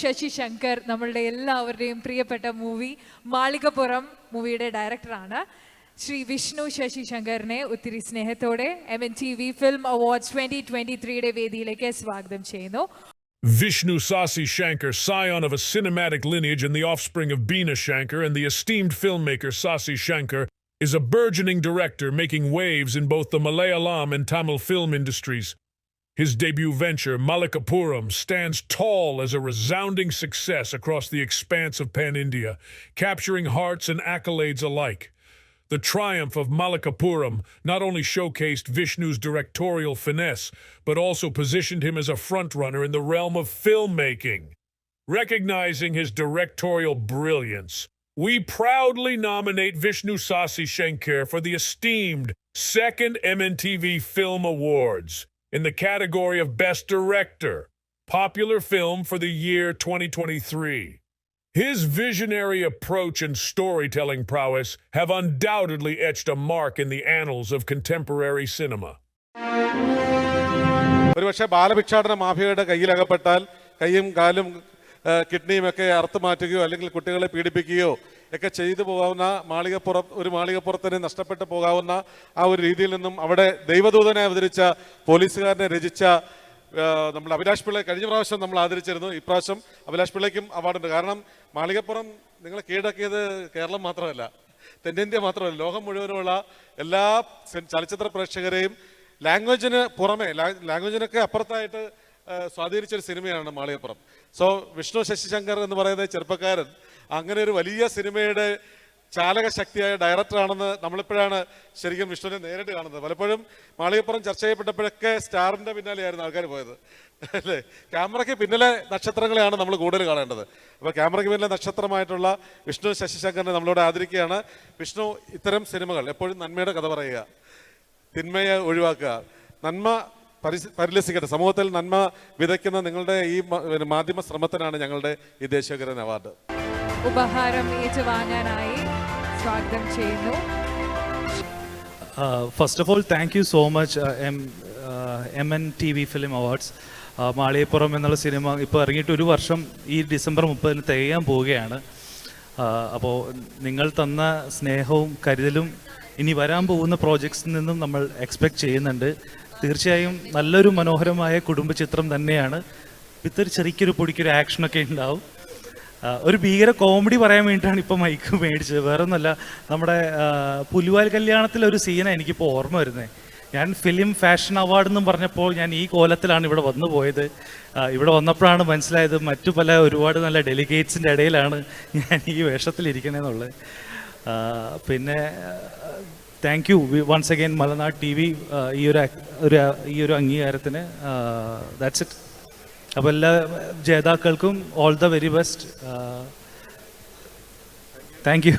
ശശി ശങ്കർ നമ്മളുടെ എല്ലാവരുടെയും പ്രിയപ്പെട്ട മൂവി മാളികപ്പുറം മൂവിയുടെ ഡയറക്ടറാണ്. ശ്രീ വിഷ്ണു ശശി ശങ്കറിനെ ഒത്തിരി സ്നേഹത്തോടെ MNTV ഫിലിം അവാർഡ്സ് 2023 വേദിയിലേക്ക് സ്വാഗതം ചെയ്യുന്നു. Vishnu Sasi Shankar, scion of a cinematic lineage and the offspring of Beena Shankar and the esteemed filmmaker Sasi Shankar, is a burgeoning director making waves in both the Malayalam and Tamil film industries. His debut venture, Malikapuram, stands tall as a resounding success across the expanse of Pan-India, capturing hearts and accolades alike. The triumph of Malikapuram not only showcased Vishnu's directorial finesse, but also positioned him as a frontrunner in the realm of filmmaking. Recognizing his directorial brilliance, we proudly nominate Vishnu Sasi Shankar for the esteemed second MNTV Film Awards in the category of Best Director, Popular Film for the year 2023. His visionary approach and storytelling prowess have undoubtedly etched a mark in the annals of contemporary cinema. ഒരുപക്ഷെ ബാലഭിക്ഷാടന മാഫിയയുടെ കയ്യിലകപ്പെട്ടാൽ കൈയും കാലും കിഡ്നിയും ഒക്കെ അറുത്ത് മാറ്റുകയോ അല്ലെങ്കിൽ കുട്ടികളെ പീഡിപ്പിക്കുകയോ ഒക്കെ ചെയ്തു പോകാവുന്ന മാളികപ്പുറത്തിന് നഷ്ടപ്പെട്ടു പോകാവുന്ന ആ ഒരു രീതിയിൽ നിന്നും അവിടെ ദൈവദൂതനെ അവതരിച്ച പോലീസുകാരനെ രചിച്ച നമ്മൾ അഭിലാഷ് പിള്ള കഴിഞ്ഞ പ്രാവശ്യം നമ്മൾ ആദരിച്ചിരുന്നു. ഇപ്രാവശ്യം അഭിലാഷ് പിള്ളയ്ക്കും അവാർഡുണ്ട്. കാരണം മാളികപ്പുറം നിങ്ങളെ കീഴടക്കിയത് കേരളം മാത്രമല്ല, തെന്നിന്ത്യ മാത്രമല്ല, ലോകം മുഴുവനുമുള്ള എല്ലാ ചലച്ചിത്ര പ്രേക്ഷകരെയും ലാംഗ്വേജിന് പുറമെ ലാംഗ്വേജിനൊക്കെ അപ്പുറത്തായിട്ട് സ്വാധീനിച്ചൊരു സിനിമയാണ് മാളികപ്പുറം. സോ വിഷ്ണു ശശി ശങ്കർ എന്ന് പറയുന്ന ചെറുപ്പക്കാരൻ അങ്ങനെ ഒരു വലിയ സിനിമയുടെ ചാലക ശക്തിയായ ഡയറക്ടറാണെന്ന് നമ്മളിപ്പോഴാണ് ശരിക്കും വിഷ്ണുവിനെ നേരിട്ട് കാണുന്നത്. പലപ്പോഴും മാളികപ്പുറം ചർച്ച ചെയ്യപ്പെട്ടപ്പോഴൊക്കെ സ്റ്റാറിൻ്റെ പിന്നാലെയായിരുന്നു ആൾക്കാർ പോയത്, അല്ലേ? ക്യാമറയ്ക്ക് പിന്നിലെ നക്ഷത്രങ്ങളെയാണ് നമ്മൾ കൂടുതൽ കാണേണ്ടത്. അപ്പോൾ ക്യാമറയ്ക്ക് പിന്നിലെ നക്ഷത്രമായിട്ടുള്ള വിഷ്ണു ശശി ശങ്കറിനെ നമ്മളിവിടെ ആദരിക്കുകയാണ്. വിഷ്ണു ഇത്തരം സിനിമകൾ എപ്പോഴും നന്മയുടെ കഥ പറയുക, തിന്മയെ ഒഴിവാക്കുക, നന്മ പരിലസിക്കട്ടെ, സമൂഹത്തിൽ നന്മ വിതയ്ക്കുന്ന നിങ്ങളുടെ ഈ മാധ്യമ ശ്രമത്തിനാണ് ഞങ്ങളുടെ ഈ ദേശീയകരൻ അവാർഡ്. ഉപഹാരം ഏറ്റുവാങ്ങാനായി സ്വാഗതം ചെയ്യുന്നു. First of all thank you so much MNTV film awards. Malikappuram എന്നുള്ള സിനിമ ഇപ്പോൾ ഇറങ്ങിയിട്ട് ഒരു വർഷം ഈ ഡിസംബർ 30 തികയാൻ പോവുകയാണ്. അപ്പോൾ നിങ്ങൾ തന്ന സ്നേഹവും കരുതലും ഇനി വരാൻ പോകുന്ന പ്രോജക്ട്സിൽ നിന്നും നമ്മൾ എക്സ്പെക്റ്റ് ചെയ്യുന്നുണ്ട്. തീർച്ചയായും നല്ലൊരു മനോഹരമായ കുടുംബ ചിത്രം തന്നെയാണ്. വിത്തൊരു ചെറിയൊരു പൊടിക്കൊരു ആക്ഷനൊക്കെ ഉണ്ടാവും. ഒരു ഭീകര കോമഡി പറയാൻ വേണ്ടിയിട്ടാണ് ഇപ്പോൾ മൈക്ക് മേടിച്ചത്, വേറെ ഒന്നുമല്ല. നമ്മുടെ പുലിവാൽ കല്യാണത്തിലൊരു സീനാണ് എനിക്കിപ്പോൾ ഓർമ്മ വരുന്നത്. ഞാൻ ഫിലിം ഫാഷൻ അവാർഡ് എന്നും പറഞ്ഞപ്പോൾ ഞാൻ ഈ കോലത്തിലാണ് ഇവിടെ വന്നു പോയത്. ഇവിടെ വന്നപ്പോഴാണ് മനസ്സിലായത് മറ്റു പല ഒരുപാട് നല്ല ഡെലിഗേറ്റ്സിൻ്റെ ഇടയിലാണ് ഞാൻ ഈ വേഷത്തിലിരിക്കണേന്നുള്ളത്. പിന്നെ thank you once again Malanad TV ഈ ഒരു അംഗീകാരത്തിന്. That's it. അപ്പോൾ എല്ലാ ജേതാക്കൾക്കും all the very best. Thank U.